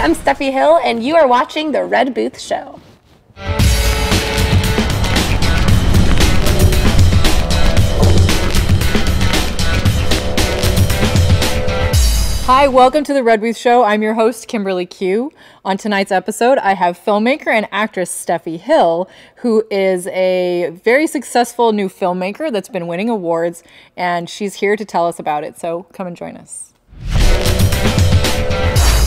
I'm Steffi Hill, and you are watching The Red Booth Show. Hi, welcome to The Red Booth Show. I'm your host, Kimberly Q. On tonight's episode, I have filmmaker and actress Steffi Hill, who is a very successful new filmmaker that's been winning awards, and she's here to tell us about it. So come and join us.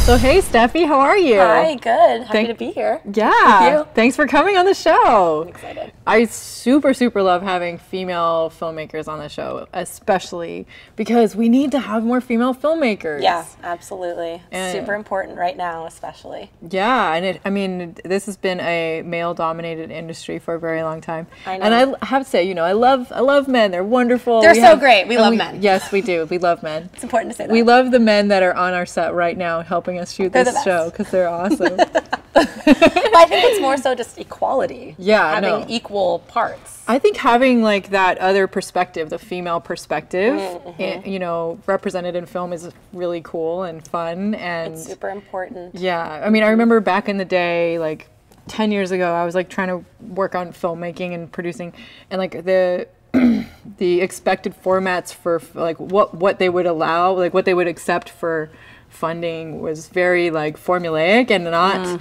So hey, Steffi, how are you? Hi, good. Happy to be here. Yeah. With you. Thanks for coming on the show. I'm excited. I super love having female filmmakers on the show, especially because we need to have more female filmmakers. Yeah, absolutely. And super important right now, especially. Yeah, and I mean, this has been a male-dominated industry for a very long time. I know. And I have to say, you know, I love men. They're wonderful. They're so great. We love men. Yes, we do. We love men. It's important to say that. We love the men that are on our set right now helping us shoot this show because they're awesome. But I think it's more so just equality. Yeah, having equal parts. I think having like that other perspective, the female perspective, you know, represented in film is really cool and fun, and it's super important. Yeah, I mean, I remember back in the day, like 10 years ago, I was like trying to work on filmmaking and producing, and like the expected formats for like what they would allow, like what they would accept for funding was very like formulaic and not.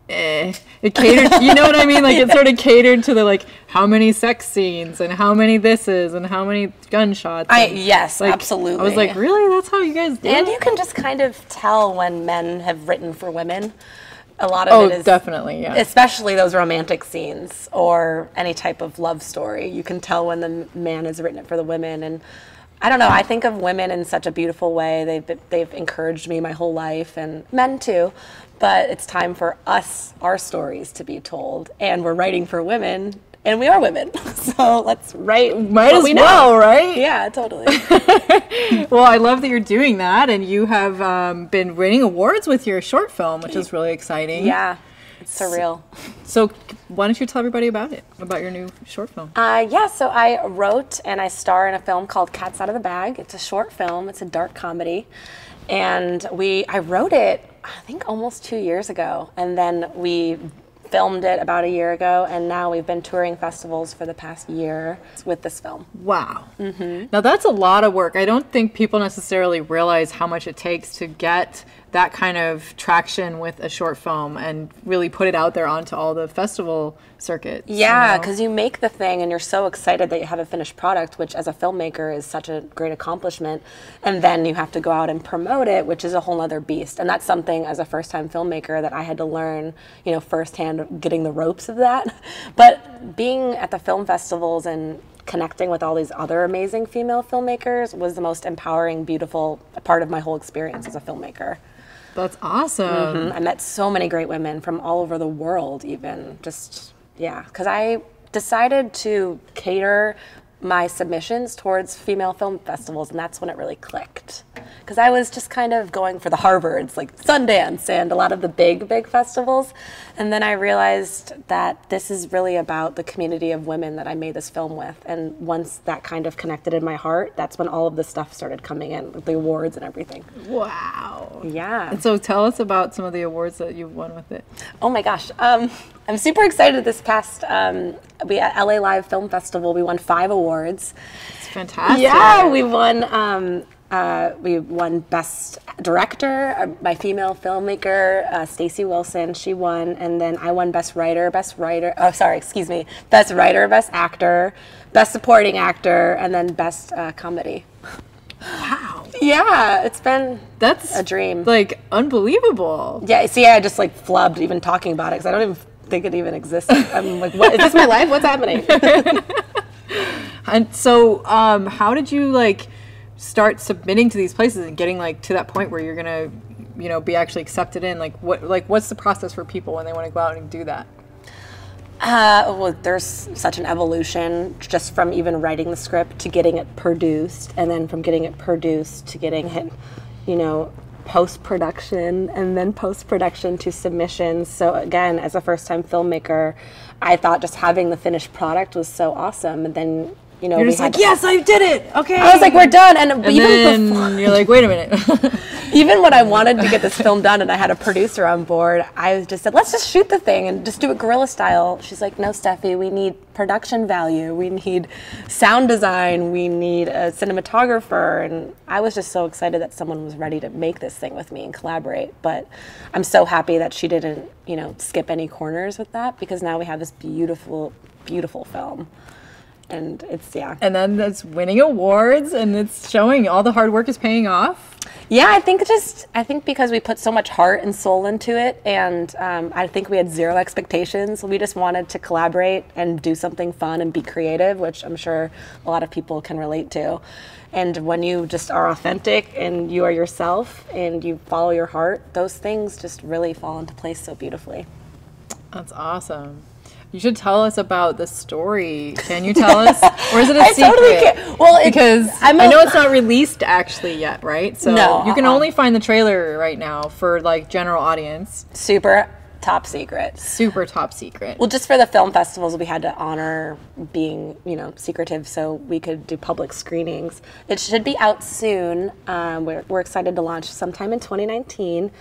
It catered, you know what I mean? Like it sort of catered to the like how many sex scenes and how many this is and how many gunshots. Yes, like, absolutely. I was like, really? That's how you guys do it? And you can just kind of tell when men have written for women. A lot of it is definitely, yeah. Especially those romantic scenes or any type of love story. You can tell when the man has written it for the women, and I don't know. I think of women in such a beautiful way. They've encouraged me my whole life, and men too. But it's time for us, our stories, to be told, and we're writing for women, and we are women. So let's write. Might as well, right? Yeah, totally. Well, I love that you're doing that, and you have been winning awards with your short film, which is really exciting. Yeah. It's surreal. So why don't you tell everybody about it, about your new short film? Yeah, so I wrote and I star in a film called Cats Out of the Bag. It's a short film. It's a dark comedy. And I wrote it, I think, almost 2 years ago. And then we filmed it about a year ago. And now we've been touring festivals for the past year with this film. Wow. Now that's a lot of work. I don't think people necessarily realize how much it takes to get that kind of traction with a short film and really put it out there onto all the festival circuits. Yeah, because you make the thing and you're so excited that you have a finished product, which as a filmmaker is such a great accomplishment. And then you have to go out and promote it, which is a whole other beast. And that's something as a first-time filmmaker that I had to learn, you know, firsthand, getting the ropes of that. But being at the film festivals and connecting with all these other amazing female filmmakers was the most empowering, beautiful part of my whole experience as a filmmaker. That's awesome. I met so many great women from all over the world, even just, yeah, because I decided to cater my submissions towards female film festivals, and that's when it really clicked. Because I was just kind of going for the Harvards, like Sundance and a lot of the big festivals, and then I realized that this is really about the community of women that I made this film with, and once that kind of connected in my heart, that's when all of the stuff started coming in, the awards and everything. Wow. Yeah. And so tell us about some of the awards that you've won with it. Oh my gosh. I'm super excited this past, we at LA Live Film Festival, we won 5 awards. It's fantastic. Yeah, we won Best Director, my female filmmaker, Stacey Wilson, she won, and then I won Best Writer, Best Writer, Best Writer, Best Actor, Best Supporting Actor, and then Best Comedy. Wow. Yeah, it's been That's a dream. Like, unbelievable. Yeah, see, I just like flubbed even talking about it because I don't even think it even exists. I'm like, what, is this my life? What's happening? And so how did you like start submitting to these places and getting like to that point where you're gonna, you know, be actually accepted in? Like what's the process for people when they want to go out and do that? Well, there's such an evolution just from even writing the script to getting it produced, and then from getting it produced to getting it, you know, post-production, and then post-production to submissions. So again, as a first-time filmmaker, I thought just having the finished product was so awesome, and then you know, You're we just had like, yes, I did it. Okay. I was like, we're done. And even then before, you're like, wait a minute. even when I wanted to get this film done and I had a producer on board, I just said, let's just shoot the thing and just do it guerrilla style. She's like, no, Steffi, we need production value. We need sound design. We need a cinematographer. And I was just so excited that someone was ready to make this thing with me and collaborate. But I'm so happy that she didn't, you know, skip any corners with that, because now we have this beautiful, beautiful film. And it's, yeah. And then it's winning awards, and it's showing all the hard work is paying off. Yeah, I think because we put so much heart and soul into it, and I think we had zero expectations. We just wanted to collaborate and do something fun and be creative, which I'm sure a lot of people can relate to. And when you just are authentic and you are yourself and you follow your heart, those things just really fall into place so beautifully. That's awesome. You should tell us about the story. Can you tell us? Or is it a secret? I totally can. Well, because I know it's not released actually yet, right? So no, you can only find the trailer right now for like general audience. Super top secret. Super top secret. Well, just for the film festivals, we had to honor being, you know, secretive so we could do public screenings. It should be out soon. We're excited to launch sometime in 2019.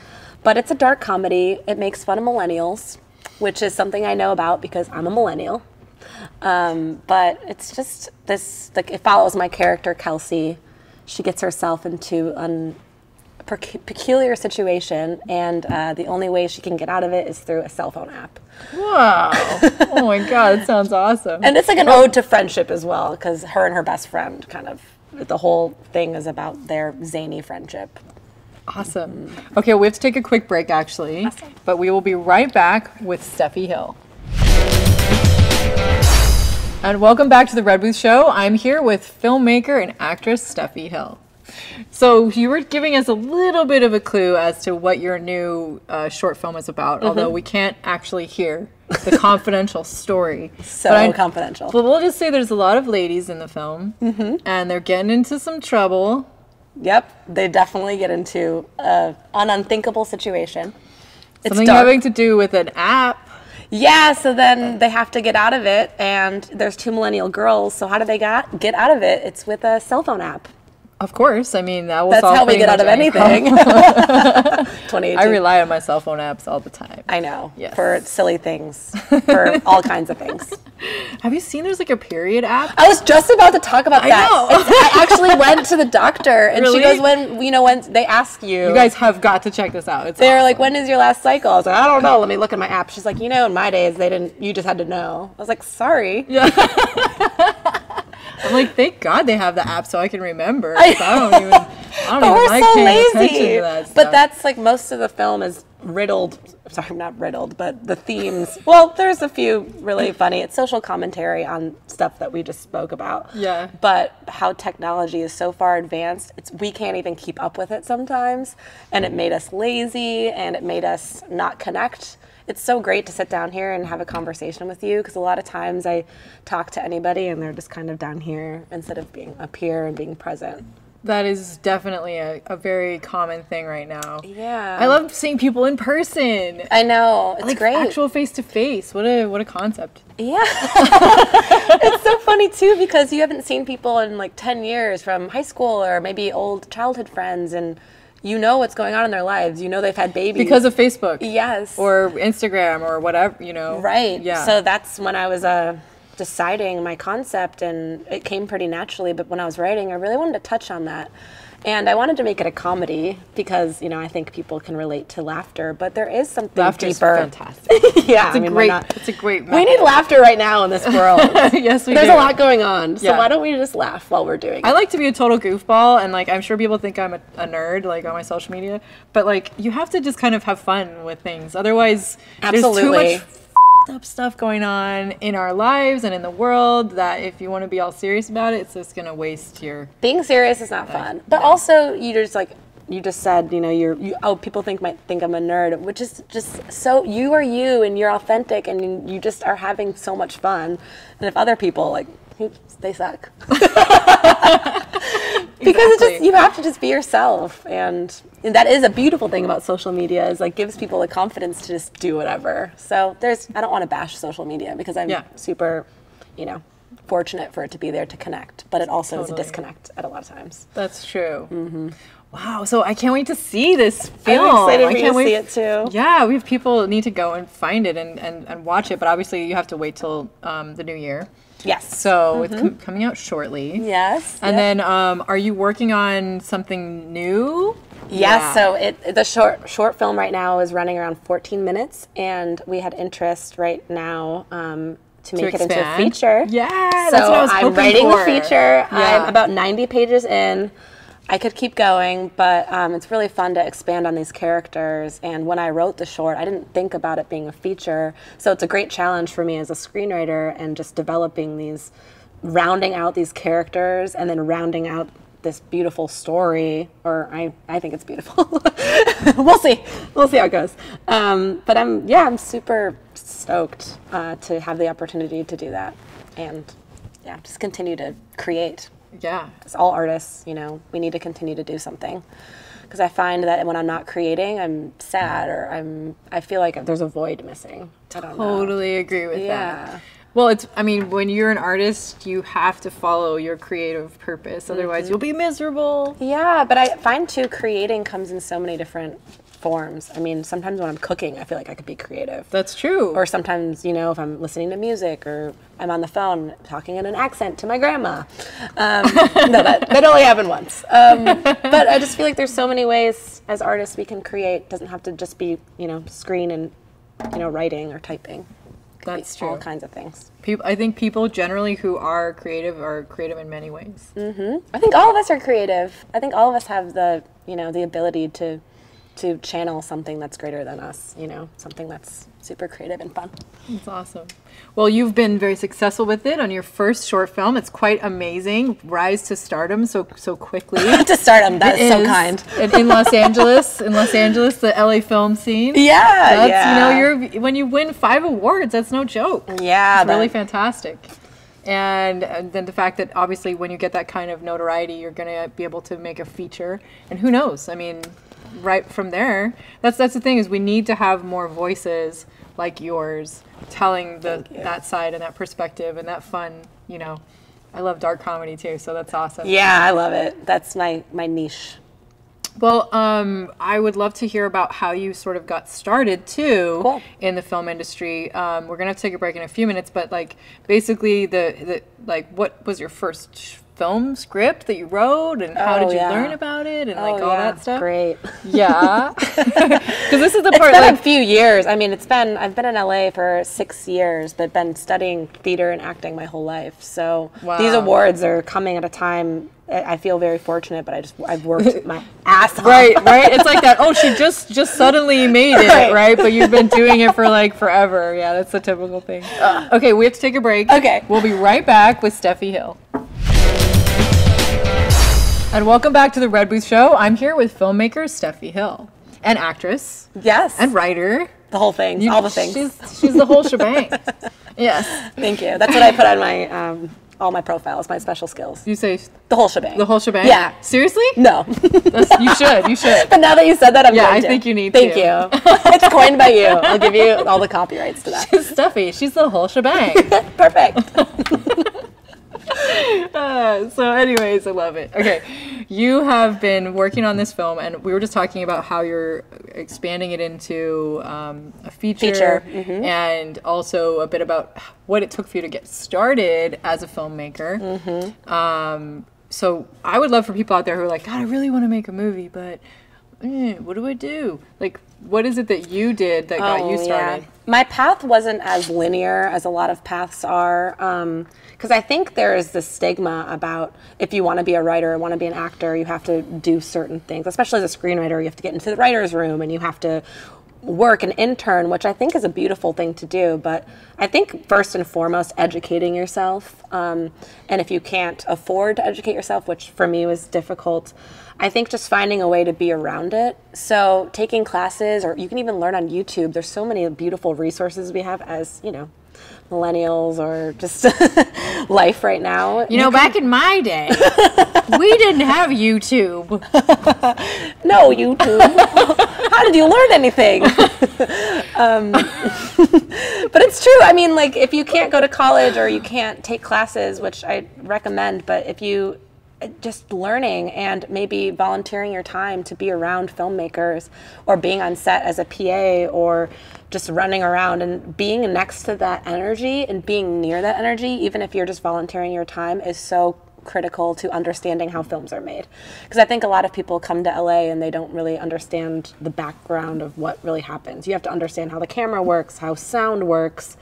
But it's a dark comedy. It makes fun of millennials, which is something I know about because I'm a millennial. But it's just this, like, it follows my character, Kelsey. She gets herself into a peculiar situation, and the only way she can get out of it is through a cell phone app. Wow. Oh my God, that sounds awesome. And it's like an ode to friendship as well, because her and her best friend kind of, the whole thing is about their zany friendship. Awesome. Okay, we have to take a quick break actually, but we will be right back with Steffi Hill. And welcome back to the Red Booth Show. I'm here with filmmaker and actress Steffi Hill. So you were giving us a little bit of a clue as to what your new short film is about, although we can't actually hear the confidential story. So confidential. But we'll just say there's a lot of ladies in the film, and they're getting into some trouble. Yep, they definitely get into an unthinkable situation. It's Something dark. having to do with an app. Yeah, so then they have to get out of it, and there's two millennial girls, so how do they get out of it? It's with a cell phone app. Of course, I mean, that will That's solve how we pretty get out much of any anything. problem. 2018. I rely on my cell phone apps all the time. I know, Yes. for silly things, for all kinds of things. Have you seen there's like a period app? I was just about to talk about that. know. I actually went to the doctor, and Really? she goes, when they ask you. You guys have got to check this out. It's They were awesome. like, when is your last cycle? I was like, I don't know. Let me look at my app. She's like, in my days, they didn't, you just had to know. I was like, sorry. Yeah. I'm like, thank God they have the app so I can remember. 'Cause I don't even We're like so paying attention lazy. to that stuff. But that's like most of the film is riddled. Sorry, not riddled, but the themes. Well, there's a few really funny. It's social commentary on stuff that we just spoke about. Yeah. But how technology is so far advanced, we can't even keep up with it sometimes. And it made us lazy, and it made us not connect. It's so great to sit down here and have a conversation with you, because a lot of times I talk to anybody and they're just kind of down here instead of being up here and being present. That is definitely a very common thing right now. Yeah. I love seeing people in person. I know. It's Like great. actual face to face. What a concept. Yeah. It's so funny too, because you haven't seen people in like 10 years from high school or maybe old childhood friends, and you know what's going on in their lives. You know they've had babies. Because of Facebook. Yes. Or Instagram or whatever, Right. Yeah. So that's when I was deciding my concept, and it came pretty naturally. But when I was writing, I really wanted to touch on that. And I wanted to make it a comedy because, I think people can relate to laughter, but there is something Laughter's deeper. fantastic. Yeah. It's a great We need laughter right now in this world. Yes, we There's do. a lot going on. So Yeah. why don't we just laugh while we're doing it? I like to be a total goofball, and like I'm sure people think I'm a nerd, like on my social media. But like you have to just kind of have fun with things. Otherwise, there's too Absolutely. much up stuff going on in our lives and in the world that if you want to be all serious about it, it's just gonna waste your. Being serious is not fun. But also, you just said, people might think I'm a nerd, which is just so, you are you and you're authentic and you just are having so much fun. And if other people, they suck. Because it's just, you have to just be yourself. And that is a beautiful thing about social media, is gives people the confidence to just do whatever. So I don't want to bash social media because I'm super, fortunate for it to be there to connect, but it also is a disconnect at a lot of times. That's true. Wow, so I can't wait to see this film. I'm excited for you to see it too. Yeah, we have people need to go and find it and watch it, but obviously you have to wait till the new year. Yes. So it's coming out shortly. Yes. And then are you working on something new? Yes, so the short film right now is running around 14 minutes, and we had interest right now to make it into a feature. Yeah, so that's what I was I'm hoping writing for. the feature. Yeah. I'm about 90 pages in. I could keep going, but it's really fun to expand on these characters. And when I wrote the short, I didn't think about it being a feature. So it's a great challenge for me as a screenwriter and just developing these, rounding out these characters and then rounding out this beautiful story, or I think it's beautiful. We'll see how it goes. But I'm super stoked to have the opportunity to do that, and just continue to create. Yeah, As all artists, we need to continue to do something, because I find that when I'm not creating, I'm sad, or I feel like there's a void missing. I don't know. Totally agree with that. Well, when you're an artist, you have to follow your creative purpose. Otherwise, you'll be miserable. Yeah, but I find, too, creating comes in so many different forms. I mean, sometimes when I'm cooking, I feel like I could be creative. That's true. Or sometimes, if I'm listening to music or I'm on the phone talking in an accent to my grandma. No, that only happened once. But I just feel like there's so many ways as artists we can create. It doesn't have to just be, screen and, writing or typing. That's true. All kinds of things. I think people generally who are creative in many ways. I think all of us are creative. I think all of us have the ability to channel something that's greater than us, something that's super creative and fun. That's awesome. Well, you've been very successful with it on your first short film. It's quite amazing. Rise to stardom so quickly. To stardom, that is so kind. And in Los Angeles, the LA film scene. Yeah, that's, when you win 5 awards, that's no joke. Yeah. It's really fantastic. And then the fact that obviously when you get that kind of notoriety, you're going to be able to make a feature. And who knows? I mean, right from there, that's the thing, is we need to have more voices like yours telling that side and that perspective and that fun, I love dark comedy too, so that's awesome. Yeah, I love it. That's my niche. Well, I would love to hear about how you sort of got started too in the film industry. We're gonna have to take a break in a few minutes, but basically what was your first film script that you wrote, and how did you learn about it, and all that stuff? Great. Yeah. Because this is the part. It's been a few years. I mean, I've been in LA for 6 years, but been studying theater and acting my whole life. So these awards are coming at a time. I feel very fortunate, but I've worked my ass off. Right. It's like that. Oh, she just suddenly made it, right? But you've been doing it for forever. Yeah, that's the typical thing. Okay, we have to take a break. Okay. We'll be right back with Steffi Hill. And welcome back to the Red Booth Show. I'm here with filmmaker Steffi Hill, and actress. Yes. And writer. The whole thing. All the things. She's the whole shebang. Yes. Thank you. That's what I put on my all my profiles, my special skills. You say the whole shebang. The whole shebang? Yeah. Seriously? No. You should. But now that you said that, I'm going to. I think you need to. Thank you. It's coined by you. I'll give you all the copyrights to that. She's Steffi. She's the whole shebang. Perfect. So anyways, I love it. Okay, you have been working on this film, and we were just talking about how you're expanding it into a feature. And also a bit about what it took for you to get started as a filmmaker. So I would love for people out there who are like, God, I really want to make a movie, but what do I do? What is it that you did that got you started? Yeah. My path wasn't as linear as a lot of paths are, because I think there is this stigma about if you want to be a writer or want to be an actor, you have to do certain things. Especially as a screenwriter, you have to get into the writer's room and you have to work and intern, which I think is a beautiful thing to do. But I think first and foremost, educating yourself. And if you can't afford to educate yourself, which for me was difficult, I think just finding a way to be around it. So taking classes, or you can even learn on YouTube. There's so many beautiful resources we have as, millennials or just life right now. Back in my day, we didn't have YouTube. No YouTube. How did you learn anything? But it's true. I mean, like, if you can't go to college or you can't take classes, which I recommend, but if you just learning and maybe volunteering your time to be around filmmakers or being on set as a PA or just running around and being next to that energy and being near that energy, even if you're just volunteering your time, is so critical to understanding how films are made. Because I think a lot of people come to LA and they don't really understand the background of what really happens. You have to understand how the camera works, how sound works,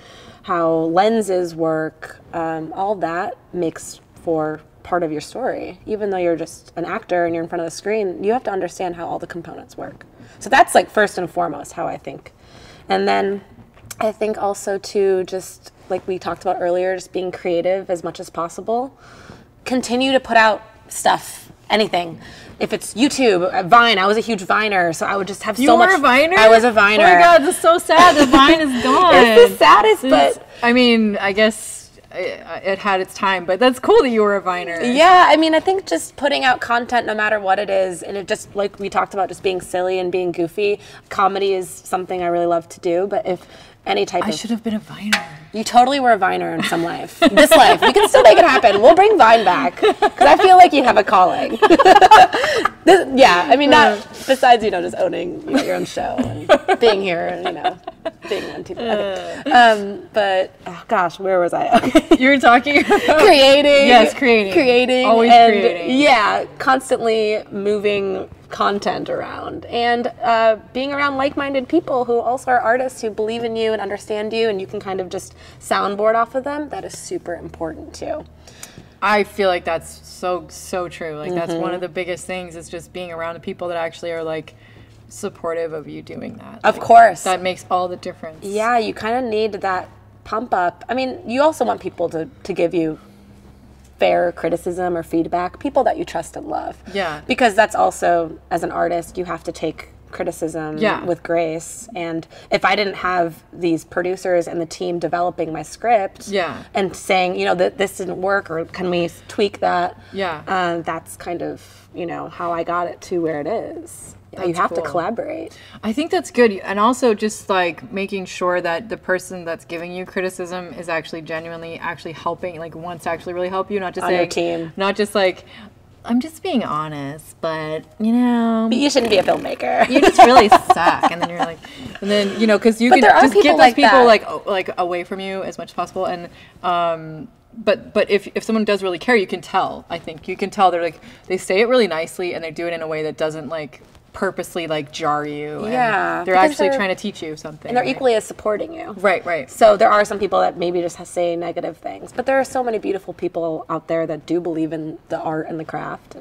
how lenses work. All that makes for part of your story. Even though you're just an actor and you're in front of the screen, you have to understand how all the components work. So that's like first and foremost how I think. And then I think also too, just like we talked about earlier, just being creative as much as possible. Continue to put out stuff, anything. If it's YouTube, Vine, I was a huge Viner, so I would just have so much. You were a Viner? I was a Viner. Oh my God, this is so sad. The Vine is gone. It's the saddest, but I mean, I guess it had its time, but that's cool that you were a Viner. Yeah, I mean, I think just putting out content no matter what it is, and it just, like we talked about, just being silly and being goofy. Comedy is something I really love to do, but if any type I should have been a Viner. You totally were a Viner in some life. This life. We can still make it happen. We'll bring Vine back. Because I feel like you have a calling. Yeah, I mean, not besides, just owning your own show and being here and, being on TV. Okay. But, oh gosh, where was I? Okay. You were talking about... Creating. Yes, creating. Always creating. Yeah, constantly moving content around and being around like-minded people who also are artists who believe in you and understand you, and you can kind of just soundboard off of them. That is super important too. I feel like that's so true. Like that's one of the biggest things, is just being around the people that actually are like supportive of you doing that. Of course. That makes all the difference. Yeah, you kind of need that pump up. I mean, you also want people to give you fair criticism or feedback, people that you trust and love. Yeah. Because that's also, as an artist, you have to take criticism with grace. And if I didn't have these producers and the team developing my script and saying, that this didn't work, or can we tweak that? Yeah. That's kind of, how I got it to where it is. That's you have to collaborate. I think that's good. And also just like making sure that the person that's giving you criticism is actually genuinely actually helping, like wants to actually really help you, not just on your team. Not just like, I'm just being honest, but But you shouldn't be a filmmaker. You just really suck. And then you're like, because you can just get those people like away from you as much as possible. And but if someone does really care, you can tell. I think you can tell they say it really nicely, and they do it in a way that doesn't like purposely like jar you. Yeah, and they're actually trying to teach you something. And they're equally as supporting you. Right. So there are some people that maybe just say negative things, but there are so many beautiful people out there that do believe in the art and the craft.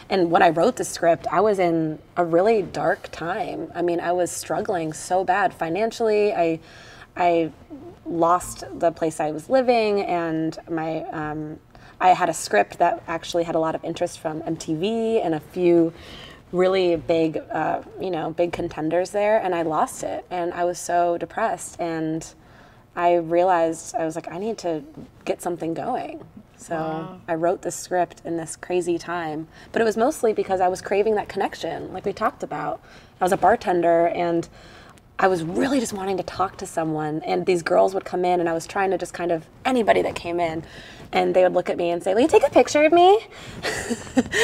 And when I wrote the script, I was in a really dark time. I mean, I was struggling so bad financially. I lost the place I was living, and I had a script that actually had a lot of interest from MTV and a few really big, big contenders there, and I lost it, and I was so depressed, and I realized, I was like, I need to get something going. So I wrote this script in this crazy time, but it was mostly because I was craving that connection, like we talked about. I was a bartender, and I was really just wanting to talk to someone, and these girls would come in, and I was trying to just kind of, anybody that came in, and they would look at me and say, will you take a picture of me?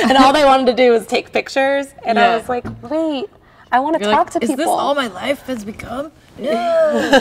And all they wanted to do was take pictures, and I was like, wait, I want to talk to people. Is this all my life has become? No.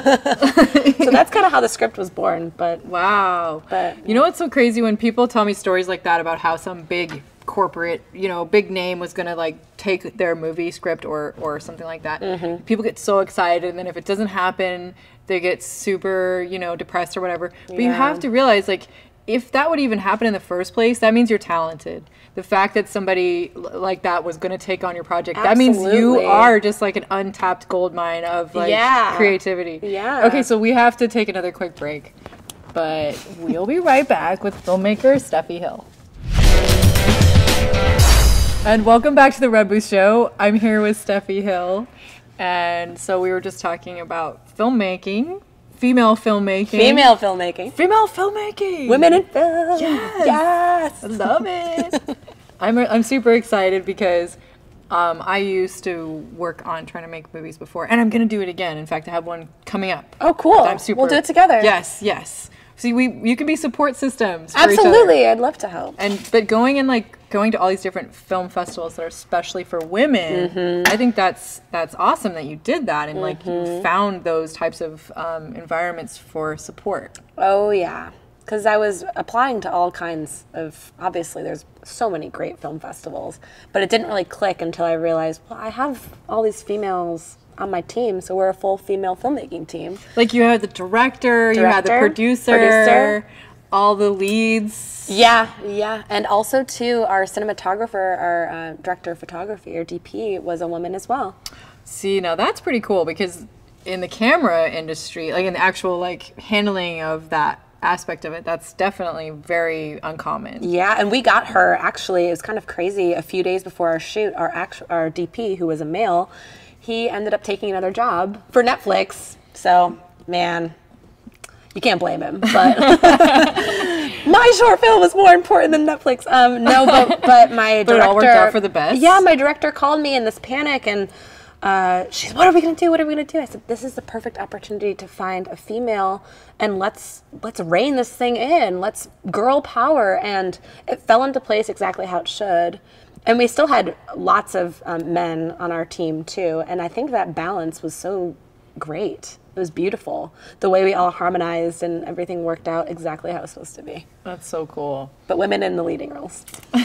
So that's kind of how the script was born, but. Wow. But you know what's so crazy? When people tell me stories like that about how some big corporate, big name was going to like take their movie script or something like that. People get so excited, and then if it doesn't happen, they get super, depressed or whatever. But you have to realize, like, if that would even happen in the first place, that means you're talented. The fact that somebody like that was going to take on your project, that means you are just like an untapped gold mine of like creativity. Yeah. Okay, so we have to take another quick break, but we'll be right back with filmmaker Steffi Hill. And welcome back to the Red Boost Show. I'm here with Steffi Hill. And so we were just talking about filmmaking, female filmmaking. Female filmmaking. Female filmmaking. Women in film. Yes. I love it. I'm super excited because I used to work on trying to make movies before, and I'm going to do it again. In fact, I have one coming up. Oh, cool. We'll do it together. Yes, yes. See, you can be support systems for Absolutely. each other. I'd love to help. But going to all these different film festivals that are especially for women, I think that's awesome that you did that, and like you found those types of environments for support. Oh yeah, because I was applying to all kinds of, obviously there's so many great film festivals, but it didn't really click until I realized, well, I have all these females on my team, so we're a full female filmmaking team. Like you had the director, you had the producer, all the leads. Yeah, and also too, our cinematographer, our director of photography, or DP, was a woman as well. See, now that's pretty cool, because in the camera industry, like in the actual like handling of that aspect of it, that's definitely very uncommon. Yeah, and we got her, actually, it was kind of crazy, a few days before our shoot, our DP, who was a male, he ended up taking another job for Netflix. So, man, you can't blame him. But my short film was more important than Netflix. No, but my director. But it all worked out for the best. Yeah, my director called me in this panic, and she said, "What are we gonna do? What are we gonna do?" I said, "This is the perfect opportunity to find a female, and let's rein this thing in. Let's girl power." And it fell into place exactly how it should. And we still had lots of men on our team too, and I think that balance was so great. It was beautiful. The way we all harmonized and everything worked out exactly how it was supposed to be. That's so cool. But women in the leading roles. I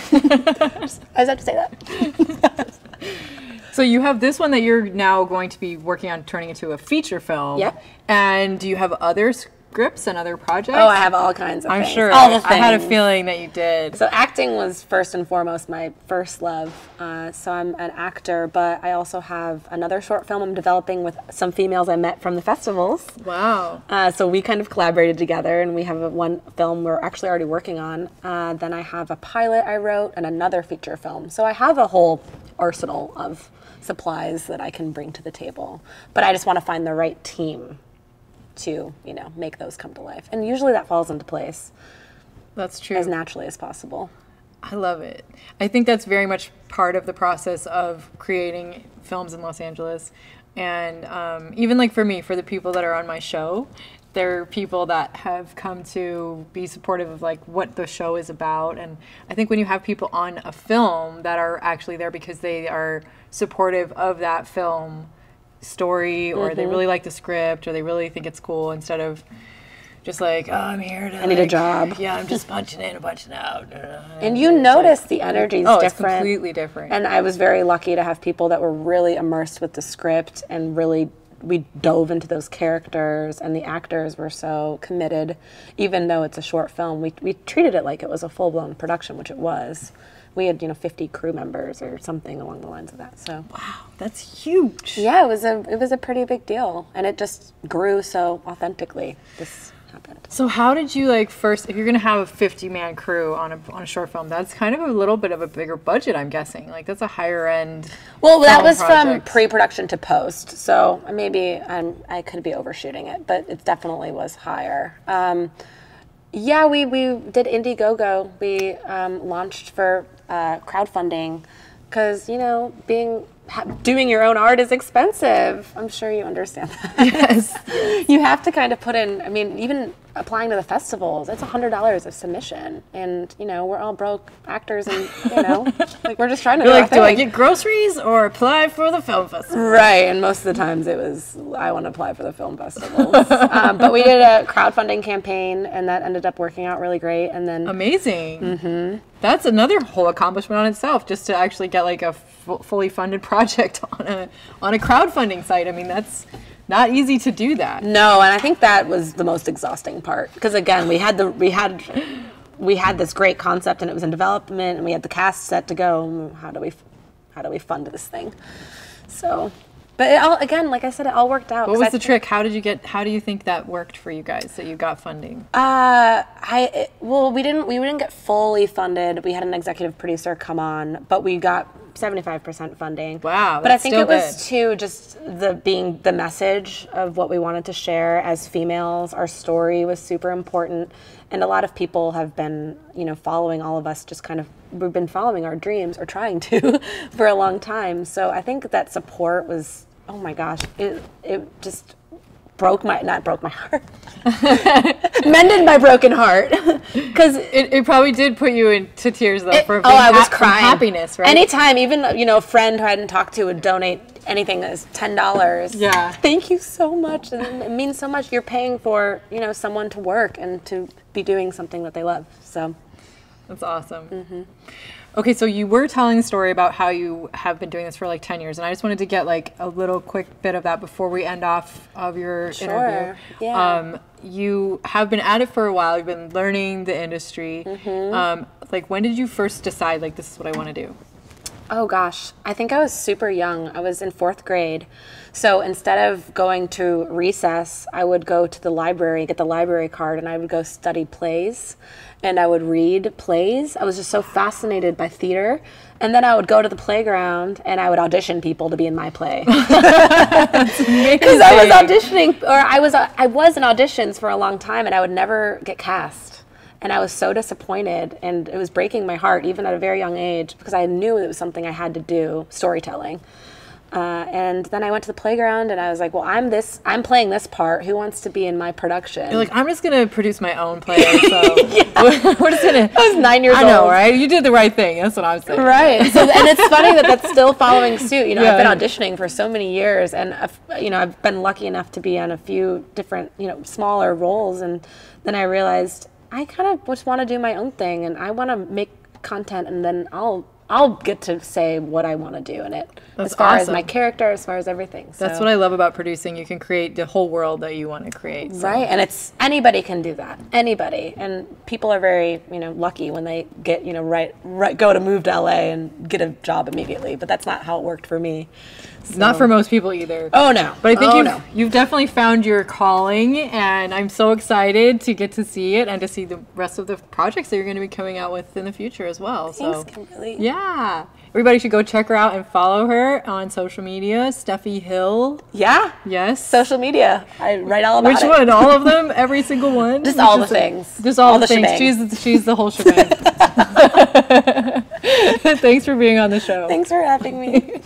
just have to say that. So you have this one that you're now going to be working on turning into a feature film. Yep. And do you have other scripts and other projects? Oh, I have all kinds of things. I'm sure. All the things. I had a feeling that you did. So acting was first and foremost my first love. So I'm an actor, but I also have another short film I'm developing with some females I met from the festivals. Wow. So we kind of collaborated together, and we have one film we're actually already working on. Then I have a pilot I wrote and another feature film. So I have a whole arsenal of supplies that I can bring to the table. But I just want to find the right team to, make those come to life. And usually that falls into place. That's true. As naturally as possible. I love it. I think that's very much part of the process of creating films in Los Angeles. And even like for me, for the people that are on my show, there are people that have come to be supportive of like what the show is about. And I think when you have people on a film that are actually there because they are supportive of that film story, or they really like the script, or they really think it's cool, instead of just like, oh, I'm here to, I need a job. Yeah, I'm just punching in and punching out. And you notice the energy is different. It's completely different. And I was very lucky to have people that were really immersed with the script, and really we dove into those characters, and the actors were so committed. Even though it's a short film, we treated it like it was a full-blown production, which it was. We had 50 crew members or something along the lines of that. So wow, that's huge. Yeah, it was a pretty big deal, and it just grew so authentically. This happened. So how did you first, if you're gonna have a 50-man crew on a short film, that's kind of a little bit of a bigger budget, I'm guessing. Like that's a higher end. Well, that was project. From pre-production to post, so maybe I could be overshooting it, but it definitely was higher. Yeah, we did Indiegogo. We launched for crowdfunding, because doing your own art is expensive. I'm sure you understand that. Yes. You have to kind of put in. I mean, even applying to the festivals, it's $100 of submission, and we're all broke actors, and we're just trying to. You're like, do I get groceries or apply for the film festival? Right, and most of the times it was I want to apply for the film festivals. But we did a crowdfunding campaign, and that ended up working out really great. And then amazing. Mm-hmm. That's another whole accomplishment on itself, just to actually get like a fully funded project on a crowdfunding site. I mean, that's not easy to do that. No, and I think that was the most exhausting part, because again, we had this great concept, and it was in development, and we had the cast set to go. How do we fund this thing? So, but it all, again, like I said, it all worked out. What was the trick? How do you think that worked for you guys, that you got funding? We didn't get fully funded. We had an executive producer come on, but we got 75% funding. Wow, but I that's think still it was good. too just being the message of what we wanted to share as females. Our story was super important, and a lot of people have been, following all of us. Just kind of, we've been following our dreams, or trying to, for a long time. So I think that support was, oh my gosh, it just not broke my heart, mended my broken heart, because it probably did put you into tears though. I was from crying. Happiness, right? Anytime, even a friend who I hadn't talked to would donate anything as $10. Yeah. Thank you so much, and it means so much. You're paying for someone to work and to be doing something that they love. So that's awesome. Okay, so you were telling the story about how you have been doing this for like 10 years, and I just wanted to get like a little quick bit of that before we end off of your interview. Yeah. You have been at it for a while. You've been learning the industry. Like, when did you first decide, like, this is what I want to do? Oh gosh, I think I was super young. I was in 4th grade. So instead of going to recess, I would go to the library, get the library card, and I would go study plays. And I would read plays. I was just so fascinated by theater. And then I would go to the playground and I would audition people to be in my play. Because I was auditioning, or I was in auditions for a long time, and I would never get cast. And I was so disappointed, and it was breaking my heart, even at a very young age, because I knew it was something I had to do, storytelling. And then I went to the playground, and I was like, well, I'm playing this part. Who wants to be in my production? You're like, I'm just going to produce my own play. So we're just going to. I was 9 years old. I know, right? You did the right thing. That's what I was saying. Right. So, and it's funny that that's still following suit. I've been auditioning for so many years, and I've been lucky enough to be on a few different, smaller roles, and then I realized I kind of just want to do my own thing, and I want to make content, and then I'll get to say what I want to do in it. That's as far awesome. as my character, as far as everything. So. That's what I love about producing. You can create the whole world that you want to create. So. Right, and anybody can do that. Anybody, and people are very lucky when they get go to move to LA and get a job immediately. But that's not how it worked for me. So. Not for most people either. Oh no! But I think you've definitely found your calling, and I'm so excited to get to see it and to see the rest of the projects that you're going to be coming out with in the future as well. Thanks, Kimberly. Yeah. Everybody should go check her out and follow her on social media. Steffi Hill. Yeah. Yes. Social media. I write all about it. Which one? All of them? Every single one? Just all the things. Just all the things. She's the whole shebang. Thanks for being on the show. Thanks for having me.